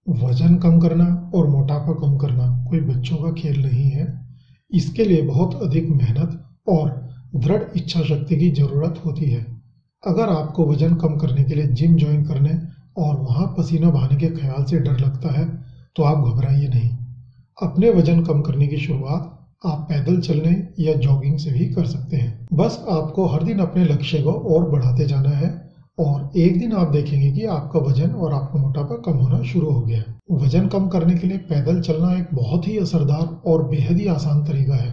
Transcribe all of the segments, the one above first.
वजन कम करना और मोटापा कम करना कोई बच्चों का खेल नहीं है। इसके लिए बहुत अधिक मेहनत और दृढ़ इच्छा शक्ति की ज़रूरत होती है। अगर आपको वजन कम करने के लिए जिम ज्वाइन करने और वहाँ पसीना बहाने के ख्याल से डर लगता है तो आप घबराइए नहीं। अपने वजन कम करने की शुरुआत आप पैदल चलने या जॉगिंग से भी कर सकते हैं। बस आपको हर दिन अपने लक्ष्य को और बढ़ाते जाना है और एक दिन आप देखेंगे कि आपका वजन और आपका मोटापा कम होना शुरू हो गया है। वजन कम करने के लिए पैदल चलना एक बहुत ही असरदार और बेहद ही आसान तरीका है।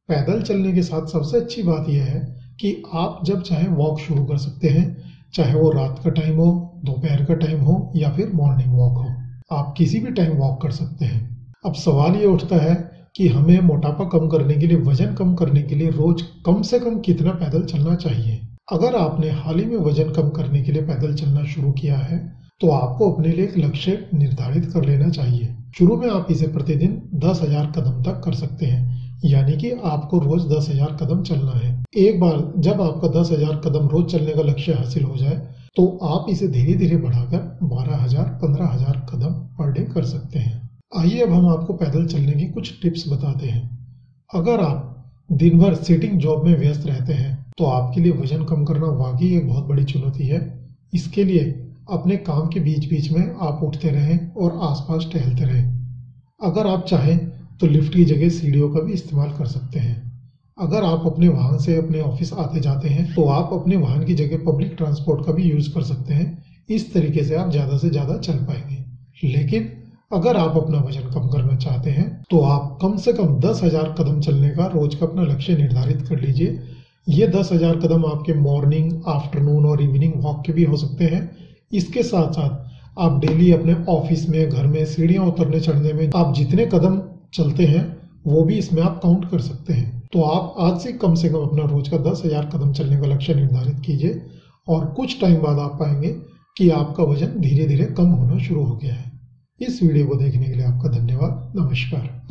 पैदल चलने के साथ सबसे अच्छी बात यह है कि आप जब चाहे वॉक शुरू कर सकते हैं, चाहे वो रात का टाइम हो, दोपहर का टाइम हो या फिर मॉर्निंग वॉक हो। आप किसी भी टाइम वॉक कर सकते हैं। अब सवाल ये उठता है कि हमें मोटापा कम करने के लिए, वजन कम करने के लिए रोज कम से कम कितना पैदल चलना चाहिए। अगर आपने हाल ही में वजन कम करने के लिए पैदल चलना शुरू किया है तो आपको अपने लिए एक लक्ष्य निर्धारित कर लेना चाहिए। शुरू में आप इसे प्रतिदिन 10,000 कदम तक कर सकते हैं, यानी कि आपको रोज 10,000 कदम चलना है। एक बार जब आपका 10,000 कदम रोज चलने का लक्ष्य हासिल हो जाए तो आप इसे धीरे धीरे बढ़ाकर 12,000, 15,000 कदम पर डे कर सकते हैं। आइए अब हम आपको पैदल चलने की कुछ टिप्स बताते हैं। अगर आप दिन भर सिटिंग जॉब में व्यस्त रहते हैं तो आपके लिए वजन कम करना वाकई एक बहुत बड़ी चुनौती है। इसके लिए अपने काम के बीच बीच में आप उठते रहें और आसपास टहलते रहें। अगर आप चाहें तो लिफ्ट की जगह सीढ़ियों का भी इस्तेमाल कर सकते हैं। अगर आप अपने वाहन से अपने ऑफिस आते जाते हैं तो आप अपने वाहन की जगह पब्लिक ट्रांसपोर्ट का भी यूज़ कर सकते हैं। इस तरीके से आप ज़्यादा से ज़्यादा चल पाएंगे। लेकिन अगर आप अपना वजन कम करना चाहते हैं तो आप कम से कम 10,000 कदम चलने का रोज का अपना लक्ष्य निर्धारित कर लीजिए। ये 10,000 कदम आपके मॉर्निंग, आफ्टरनून और इवनिंग वॉक के भी हो सकते हैं। इसके साथ साथ आप डेली अपने ऑफिस में, घर में सीढ़ियाँ उतरने चढ़ने में आप जितने कदम चलते हैं वो भी इसमें आप काउंट कर सकते हैं। तो आप आज से कम अपना रोज का 10,000 कदम चलने का लक्ष्य निर्धारित कीजिए और कुछ टाइम बाद आप पाएंगे कि आपका वजन धीरे धीरे कम होना शुरू हो गया है। इस वीडियो को देखने के लिए आपका धन्यवाद। नमस्कार।